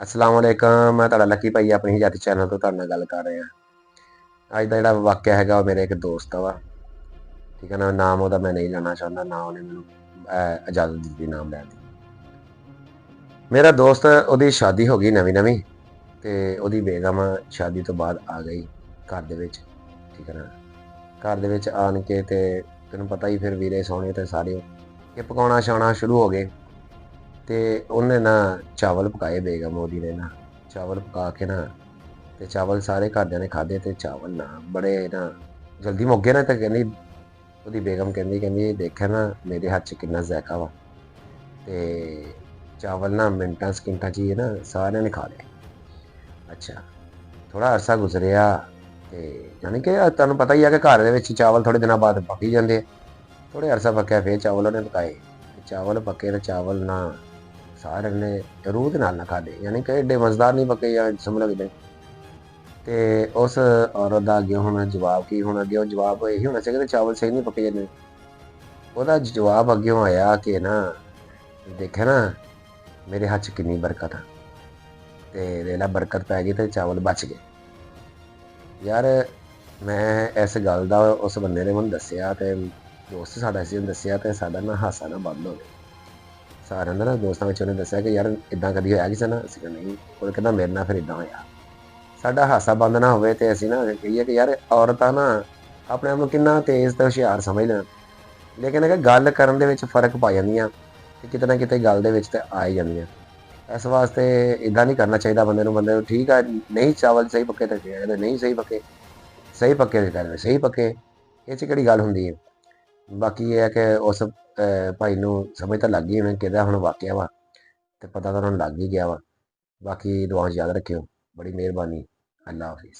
अस्सलाम वालेकुम। मैं तुहाडा लकी भाई अपनी जाति चैनल तो तुहाडे नाल गल कर रहा। अज का जिहड़ा वाकया है मेरे एक दोस्त वा, ठीक है ना। नाम ਉਹਦਾ मैं नहीं लेना चाहता, ना ਉਹਨੇ ਮੈਨੂੰ इजाजत ਦਿੱਤੀ नाम ਲੈਣ ਦੀ। मेरा दोस्त ਉਹਦੀ शादी हो गई नवीं नवीं ਤੇ ਉਹਦੀ ਬੇਗਮ शादी तो बाद आ गई घर ਦੇ ਵਿੱਚ, ठीक है ना। घर ਦੇ ਵਿੱਚ ਆਣ ਕੇ ਤੇ ਤੈਨੂੰ ਪਤਾ ਹੀ ਫਿਰ ਵੀਰੇ ਸੋਹਣੇ ਤੇ ਸਾਰੇ ਇਹ ਪਕਾਉਣਾ ਛਾਉਣਾ ਸ਼ੁਰੂ ਹੋ ਗਏ ਤੇ ਉਹਨੇ ਨਾ ਚਾਵਲ ਪਕਾਏ, ਬੇਗਮ ਉਹਦੀ ਨੇ ਨਾ ਚਾਵਲ ਪਕਾ ਕੇ ਨਾ ਤੇ ਚਾਵਲ ਸਾਰੇ ਘਰਦਿਆਂ ਨੇ ਖਾਧੇ ਤੇ ਚਾਵਲ ਨਾ ਬੜੇ ਨਾ ਜਲਦੀ ਮੁੱਕ ਗਏ ਨਾ। ਤੇ ਕਹਿੰਦੀ ਉਹਦੀ ਬੇਗਮ ਕਹਿੰਦੀ ਦੇਖਿਆ ਨਾ ਮੇਰੇ ਹੱਥ 'ਚ ਕਿੰਨਾ ਜ਼ਾਇਕਾ ਵਾ। ਤੇ ਚਾਵਲ ਨਾ ਮਿੰਟਾਂ ਸਕਿੰਟਾਂ 'ਚ ਹੀ ਨਾ ਸਾਰਿਆਂ ਨੇ ਖਾ ਲਏ। ਅੱਛਾ, ਥੋੜਾ ਅਰਸਾ ਗੁਜ਼ਰਿਆ ਤੇ ਯਾਨੀ ਕਿ ਤੁਹਾਨੂੰ ਪਤਾ ਹੀ ਆ ਕਿ ਘਰ ਦੇ ਵਿੱਚ ਚਾਵਲ ਥੋੜੇ ਦਿਨਾਂ ਬਾਅਦ ਪੱਕ ਹੀ ਜਾਂਦੇ। ਥੋੜੇ ਅਰਸਾ ਪੱਕਿਆ ਫਿਰ ਚਾਵਲ ਉਹਨੇ ਪਕਾਏ। ਚਾਵਲ ਪੱਕੇ ਤੇ ਚਾਵਲ ਨਾ ਸਾਰਿਆਂ ਨੇ ਰੂਹ ਦੇ ਨਾਲ ਨਾ ਖਾਧੇ, ਯਾਨੀ ਕਿ ਏਡੇ ਮਜ਼ੇਦਾਰ ਨਹੀਂ ਪੱਕੇ ਜਾਂ ਸਮਝ ਲੱਗਦੇ। ਤੇ ਉਸ ਔਰਤ ਦਾ ਅੱਗੇ ਹੁਣ ਜਵਾਬ ਕੀ ਹੋਣਾ, ਅੱਗੇ ਉਹ ਜਵਾਬ ਇਹੀ ਹੋਣਾ ਚਾਹੀਦਾ ਚਾਵਲ ਸਹੀ ਨਹੀਂ ਪੱਕੇ ਜਾਂਦੇ। ਉਹਦਾ ਜਵਾਬ ਅੱਗਿਓਂ ਆਇਆ ਕਿ ਨਾ ਦੇਖਿਆ ਨਾ ਮੇਰੇ ਹੱਥ 'ਚ ਕਿੰਨੀ ਬਰਕਤ ਆ ਤੇ ਵੇਲਾ ਬਰਕਤ ਪੈ ਗਈ ਤੇ ਚਾਵਲ ਬਚ ਗਏ। ਯਾਰ ਮੈਂ ਇਸ ਗੱਲ ਦਾ ਉਸ ਬੰਦੇ ਨੇ ਮੈਨੂੰ ਦੱਸਿਆ ਤੇ ਦੋਸਤ ਸਾਡਾ ਸੀ ਉਹਨੇ ਦੱਸਿਆ ਤੇ ਸਾਡਾ ਨਾ ਹਾਸਾ ਨਾ ਬੰਦ ਹੋ ਗਿਆ ਸਾਰਿਆਂ ਦਾ। ਨਾ ਦੋਸਤਾਂ ਵਿੱਚ ਉਹਨੇ ਦੱਸਿਆ ਕਿ ਯਾਰ ਇੱਦਾਂ ਕਦੀ ਹੋਇਆ ਕਿਸੇ ਨਾਲ? ਅਸੀਂ ਨਹੀਂ। ਉਹ ਕਹਿੰਦਾ ਮੇਰੇ ਨਾਲ ਫਿਰ ਇੱਦਾਂ ਹੋਇਆ। ਸਾਡਾ ਹਾਸਾ ਬੰਦ ਨਾ ਹੋਵੇ ਤੇ ਅਸੀਂ ਨਾ ਕਹੀਏ ਕਿ ਯਾਰ ਔਰਤਾਂ ਨਾ ਆਪਣੇ ਆਪ ਨੂੰ ਕਿੰਨਾ ਤੇਜ਼ ਤੇ ਹੁਸ਼ਿਆਰ ਸਮਝ ਲੈਣ, ਲੇਕਿਨ ਅਗਰ ਗੱਲ ਕਰਨ ਦੇ ਵਿੱਚ ਫਰਕ ਪਾ ਜਾਂਦੀਆਂ ਤੇ ਕਿਤੇ ਨਾ ਕਿਤੇ ਗੱਲ ਦੇ ਵਿੱਚ ਤੇ ਆ ਹੀ ਜਾਂਦੀਆਂ। ਇਸ ਵਾਸਤੇ ਇੱਦਾਂ ਨਹੀਂ ਕਰਨਾ ਚਾਹੀਦਾ ਬੰਦੇ ਨੂੰ ਠੀਕ ਆ, ਨਹੀਂ ਚਾਵਲ ਸਹੀ ਪੱਕੇ ਤੇ ਕਹਿੰਦੇ ਨਹੀਂ ਸਹੀ ਪੱਕੇ, ਸਹੀ ਪੱਕੇ ਤੇ ਕਹਿੰਦੇ ਸਹੀ ਪੱਕੇ। ਇਹ 'ਚ ਕਿਹੜੀ ਗੱਲ ਹੁੰਦੀ ਹੈ। ਬਾਕੀ ਇਹ ਹੈ ਕਿ ਉਸ ਭਾਈ ਨੂੰ ਸਮਝ ਤਾਂ ਲੱਗ ਗਈ ਹੋਣੀ ਕਿਹਦਾ ਹੁਣ ਵਾਕਿਆ ਵਾ ਤੇ ਪਤਾ ਤਾਂ ਉਹਨਾਂ ਨੂੰ ਲੱਗ ਹੀ ਗਿਆ ਵਾ। ਬਾਕੀ ਦੁਆ 'ਚ ਯਾਦ ਰੱਖਿਓ। ਬੜੀ ਮਿਹਰਬਾਨੀ। ਅੱਲਾ ਹਾਫਿਜ਼।